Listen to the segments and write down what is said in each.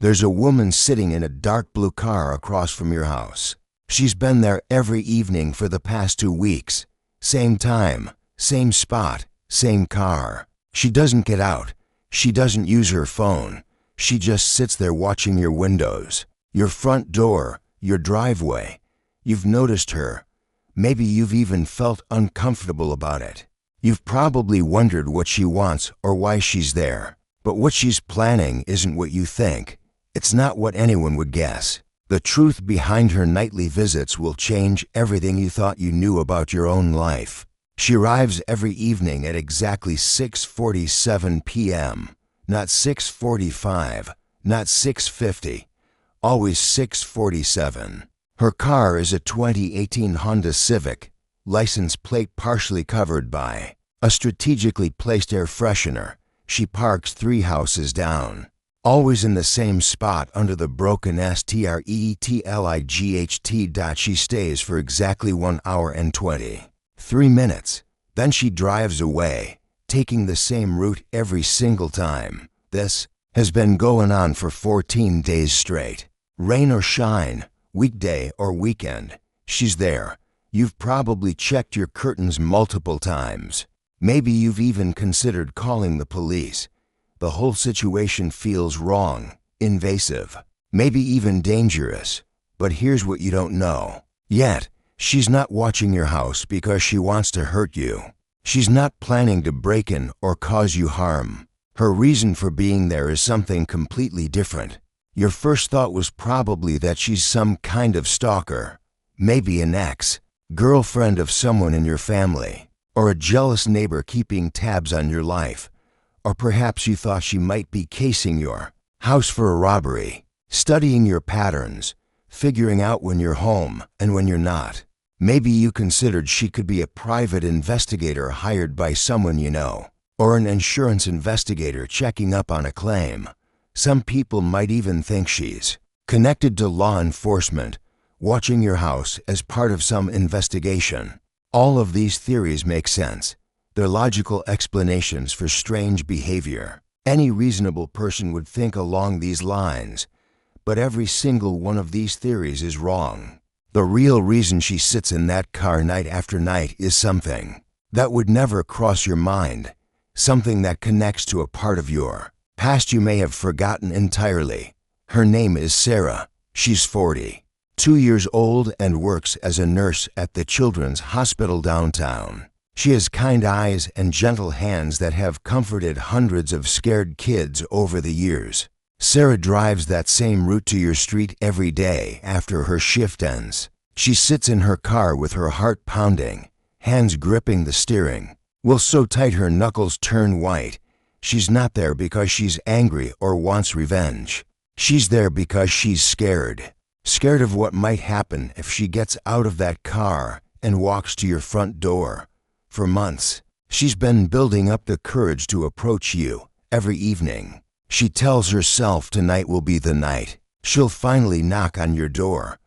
There's a woman sitting in a dark blue car across from your house. She's been there every evening for the past 2 weeks. Same time, same spot, same car. She doesn't get out. She doesn't use her phone. She just sits there watching your windows, your front door, your driveway. You've noticed her. Maybe you've even felt uncomfortable about it. You've probably wondered what she wants or why she's there. But what she's planning isn't what you think. It's not what anyone would guess. The truth behind her nightly visits will change everything you thought you knew about your own life. She arrives every evening at exactly 6:47 p.m. Not 6:45, not 6:50, always 6:47. Her car is a 2018 Honda Civic, license plate partially covered by a strategically placed air freshener. She parks 3 houses down, always in the same spot under the broken streetlight. She stays for exactly 1 hour and 23 minutes. Then she drives away, taking the same route every single time. This has been going on for 14 days straight. Rain or shine, weekday or weekend, she's there. You've probably checked your curtains multiple times. Maybe you've even considered calling the police. The whole situation feels wrong, invasive, maybe even dangerous. But here's what you don't know yet. She's not watching your house because she wants to hurt you. She's not planning to break in or cause you harm. Her reason for being there is something completely different. Your first thought was probably that she's some kind of stalker, maybe an ex, girlfriend of someone in your family, or a jealous neighbor keeping tabs on your life. Or perhaps you thought she might be casing your house for a robbery, studying your patterns, figuring out when you're home and when you're not. Maybe you considered she could be a private investigator hired by someone you know, or an insurance investigator checking up on a claim. Some people might even think she's connected to law enforcement, watching your house as part of some investigation. All of these theories make sense. They're logical explanations for strange behavior. Any reasonable person would think along these lines, but every single one of these theories is wrong. The real reason she sits in that car night after night is something that would never cross your mind, something that connects to a part of your past you may have forgotten entirely. Her name is Sarah. She's 42 years old and works as a nurse at the Children's Hospital downtown. She has kind eyes and gentle hands that have comforted hundreds of scared kids over the years. Sarah drives that same route to your street every day after her shift ends. She sits in her car with her heart pounding, hands gripping the steering, will so tight her knuckles turn white. She's not there because she's angry or wants revenge. She's there because she's scared. Scared of what might happen if she gets out of that car and walks to your front door. For months, she's been building up the courage to approach you every evening. She tells herself tonight will be the night. She'll finally knock on your door.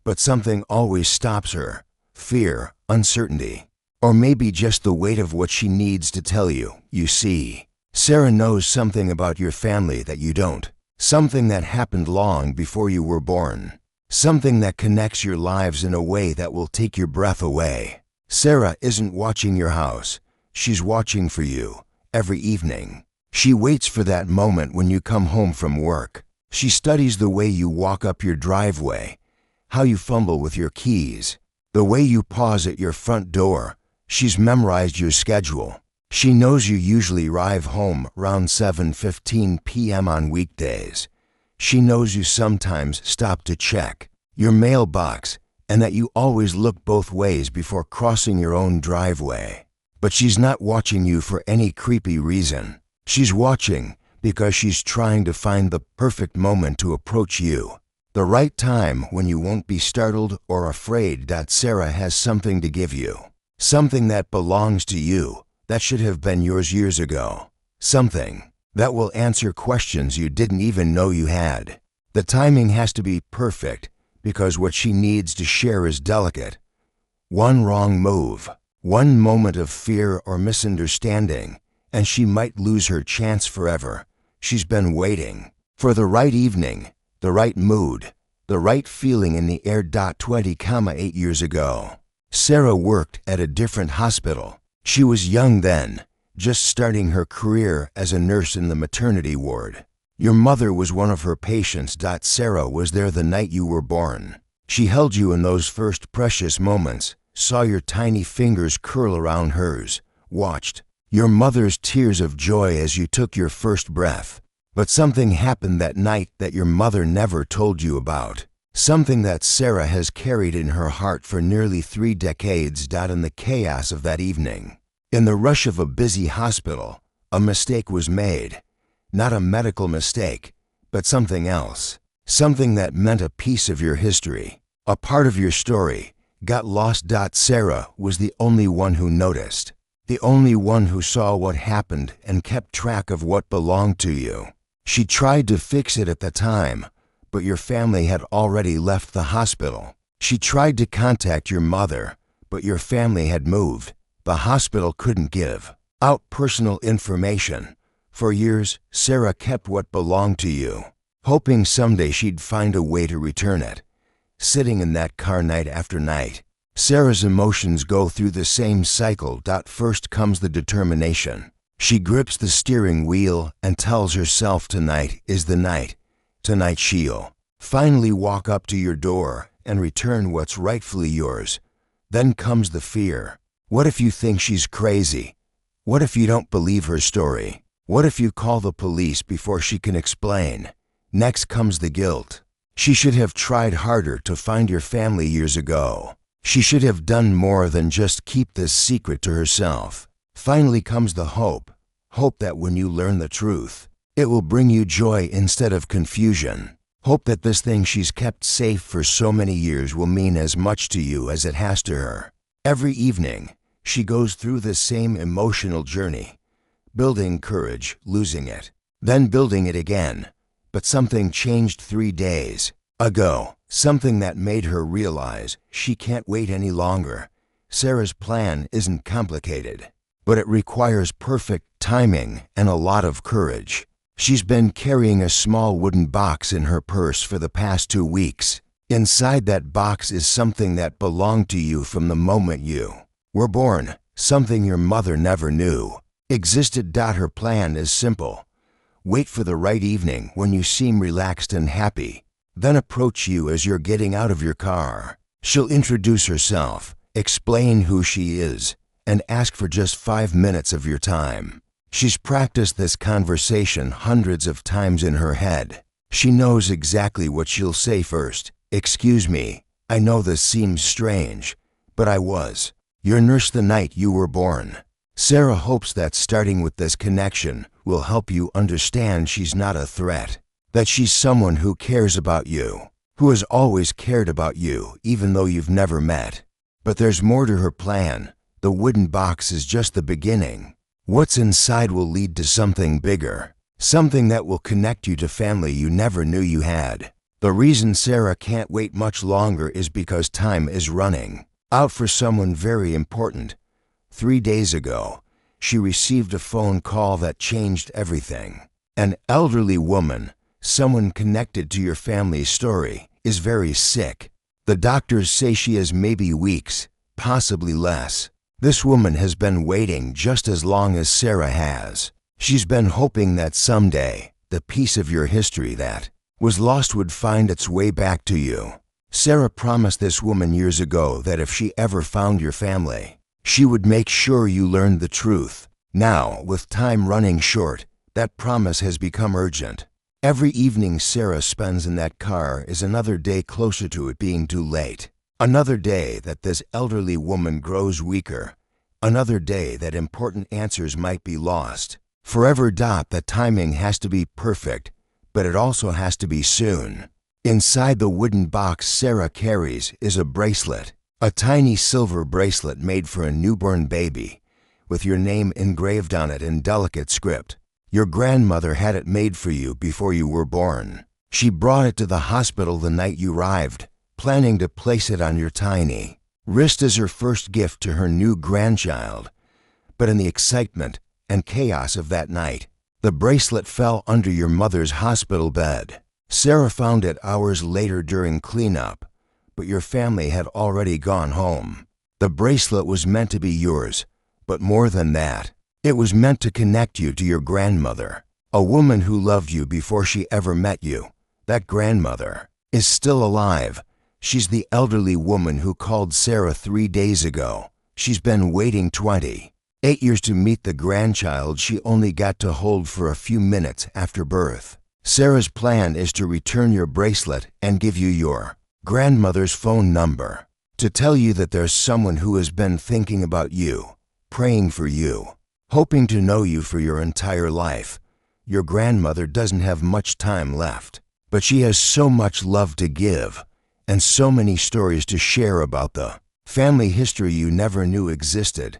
But something always stops her. Fear, uncertainty, or maybe just the weight of what she needs to tell you. You see, Sarah knows something about your family that you don't. Something that happened long before you were born. Something that connects your lives in a way that will take your breath away. Sarah isn't watching your house. She's watching for you every evening. She waits for that moment when you come home from work. She studies the way you walk up your driveway, how you fumble with your keys, the way you pause at your front door. She's memorized your schedule. She knows you usually arrive home around 7:15 p.m. on weekdays. She knows you sometimes stop to check your mailbox and that you always look both ways before crossing your own driveway. But she's not watching you for any creepy reason. She's watching because she's trying to find the perfect moment to approach you. The right time when you won't be startled or afraid that Sarah has something to give you. Something that belongs to you, that should have been yours years ago. Something that will answer questions you didn't even know you had. The timing has to be perfect because what she needs to share is delicate. One wrong move, one moment of fear or misunderstanding, and she might lose her chance forever. She's been waiting. For the right evening, the right mood, the right feeling in the air. 20, 8 years ago, Sarah worked at a different hospital. She was young then, just starting her career as a nurse in the maternity ward. Your mother was one of her patients. Sarah was there the night you were born. She held you in those first precious moments, saw your tiny fingers curl around hers, watched your mother's tears of joy as you took your first breath. But something happened that night that your mother never told you about. Something that Sarah has carried in her heart for nearly 3 decades. In the chaos of that evening, in the rush of a busy hospital, a mistake was made. Not a medical mistake, but something else. Something that meant a piece of your history, a part of your story, got lost. Sarah was the only one who noticed, the only one who saw what happened and kept track of what belonged to you. She tried to fix it at the time, but your family had already left the hospital. She tried to contact your mother, but your family had moved. The hospital couldn't give out personal information. For years, Sarah kept what belonged to you, hoping someday she'd find a way to return it. Sitting in that car night after night, Sarah's emotions go through the same cycle. First comes the determination. She grips the steering wheel and tells herself tonight is the night. Tonight she'll finally walk up to your door and return what's rightfully yours. Then comes the fear. What if you think she's crazy? What if you don't believe her story? What if you call the police before she can explain? Next comes the guilt. She should have tried harder to find your family years ago. She should have done more than just keep this secret to herself. Finally comes the hope. Hope that when you learn the truth, it will bring you joy instead of confusion. Hope that this thing she's kept safe for so many years will mean as much to you as it has to her. Every evening, she goes through the same emotional journey, building courage, losing it, then building it again. But something changed 3 days ago, something that made her realize she can't wait any longer. Sarah's plan isn't complicated, but it requires perfect timing and a lot of courage. She's been carrying a small wooden box in her purse for the past 2 weeks. Inside that box is something that belonged to you from the moment you were born, something your mother never knew existed. Her plan is simple. Wait for the right evening when you seem relaxed and happy, then approach you as you're getting out of your car. She'll introduce herself, explain who she is, and ask for just 5 minutes of your time. She's practiced this conversation hundreds of times in her head. She knows exactly what she'll say first. Excuse me, I know this seems strange, but I was your nurse the night you were born. Sarah hopes that starting with this connection will help you understand she's not a threat, that she's someone who cares about you, who has always cared about you even though you've never met. But there's more to her plan. The wooden box is just the beginning. What's inside will lead to something bigger, something that will connect you to family you never knew you had. The reason Sarah can't wait much longer is because time is running out for someone very important. 3 days ago, she received a phone call that changed everything. An elderly woman, someone connected to your family's story, is very sick. The doctors say she has maybe weeks, possibly less. This woman has been waiting just as long as Sarah has. She's been hoping that someday, the piece of your history that was lost would find its way back to you. Sarah promised this woman years ago that if she ever found your family, she would make sure you learned the truth. Now, with time running short, that promise has become urgent. Every evening Sarah spends in that car is another day closer to it being too late. Another day that this elderly woman grows weaker. Another day that important answers might be lost. Forever. The timing has to be perfect, but it also has to be soon. Inside the wooden box Sarah carries is a bracelet, a tiny silver bracelet made for a newborn baby, with your name engraved on it in delicate script. Your grandmother had it made for you before you were born. She brought it to the hospital the night you arrived, planning to place it on your tiny wrist as her first gift to her new grandchild. But in the excitement and chaos of that night, The bracelet fell under your mother's hospital bed. Sarah found it hours later during cleanup, but your family had already gone home. The bracelet was meant to be yours, but more than that, it was meant to connect you to your grandmother, a woman who loved you before she ever met you. That grandmother is still alive. She's the elderly woman who called Sarah 3 days ago. She's been waiting 28 years to meet the grandchild she only got to hold for a few minutes after birth. Sarah's plan is to return your bracelet and give you your grandmother's phone number to tell you that there's someone who has been thinking about you, praying for you, hoping to know you for your entire life. Your grandmother doesn't have much time left, but she has so much love to give and so many stories to share about the family history you never knew existed.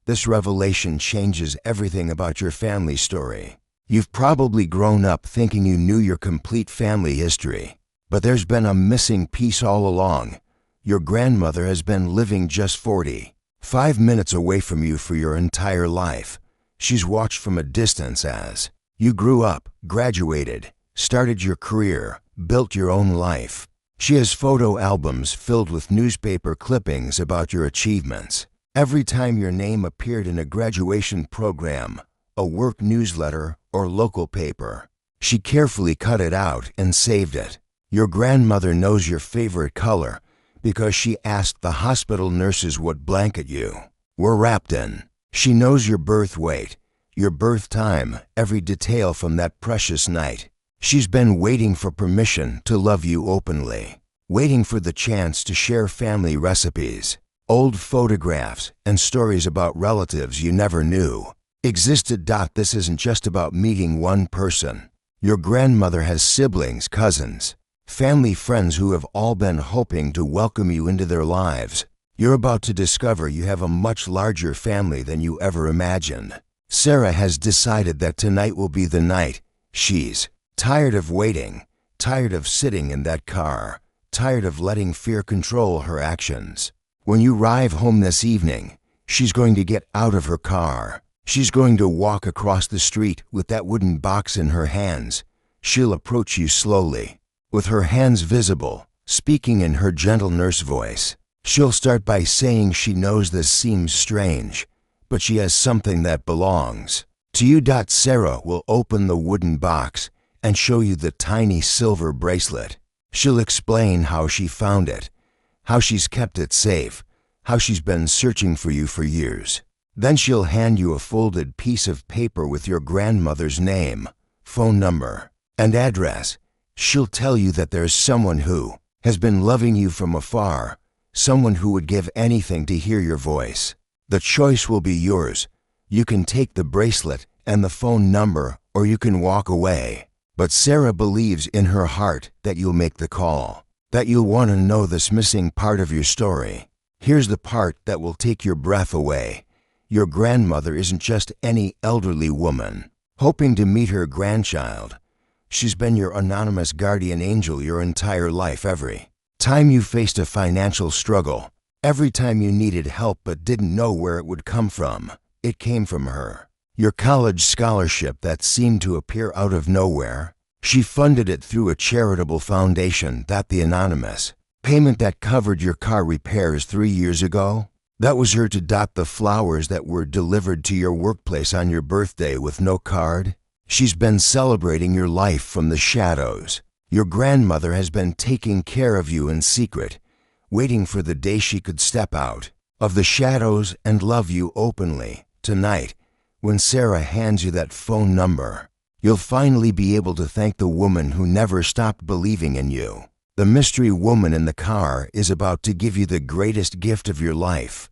This revelation changes everything about your family story. You've probably grown up thinking you knew your complete family history, but there's been a missing piece all along. Your grandmother has been living just 45 minutes away from you for your entire life. She's watched from a distance as you grew up, graduated, started your career, built your own life. She has photo albums filled with newspaper clippings about your achievements. Every time your name appeared in a graduation program, a work newsletter, or local paper, she carefully cut it out and saved it. Your grandmother knows your favorite color because she asked the hospital nurses what blanket you were wrapped in. She knows your birth weight, your birth time, every detail from that precious night. She's been waiting for permission to love you openly, waiting for the chance to share family recipes, old photographs, and stories about relatives you never knew existed. This isn't just about meeting one person. Your grandmother has siblings, cousins, family, friends who have all been hoping to welcome you into their lives. You're about to discover you have a much larger family than you ever imagined. Sarah has decided that tonight will be the night. She's tired of waiting, tired of sitting in that car, tired of letting fear control her actions. When you arrive home this evening, she's going to get out of her car. She's going to walk across the street with that wooden box in her hands. She'll approach you slowly, with her hands visible, speaking in her gentle nurse voice. She'll start by saying she knows this seems strange, but she has something that belongs to you. Sarah will open the wooden box and show you the tiny silver bracelet. She'll explain how she found it, how she's kept it safe, how she's been searching for you for years. Then she'll hand you a folded piece of paper with your grandmother's name, phone number, and address. She'll tell you that there's someone who has been loving you from afar, someone who would give anything to hear your voice. The choice will be yours. You can take the bracelet and the phone number, or you can walk away. But Sarah believes in her heart that you'll make the call, that you'll want to know this missing part of your story. Here's the part that will take your breath away. Your grandmother isn't just any elderly woman hoping to meet her grandchild. She's been your anonymous guardian angel your entire life. Every time you faced a financial struggle, every time you needed help but didn't know where it would come from, it came from her. Your college scholarship that seemed to appear out of nowhere, she funded it through a charitable foundation. The anonymous payment that covered your car repairs 3 years ago, that was her. The flowers that were delivered to your workplace on your birthday with no card, she's been celebrating your life from the shadows. Your grandmother has been taking care of you in secret, waiting for the day she could step out of the shadows and love you openly. Tonight, when Sarah hands you that phone number, you'll finally be able to thank the woman who never stopped believing in you. The mystery woman in the car is about to give you the greatest gift of your life.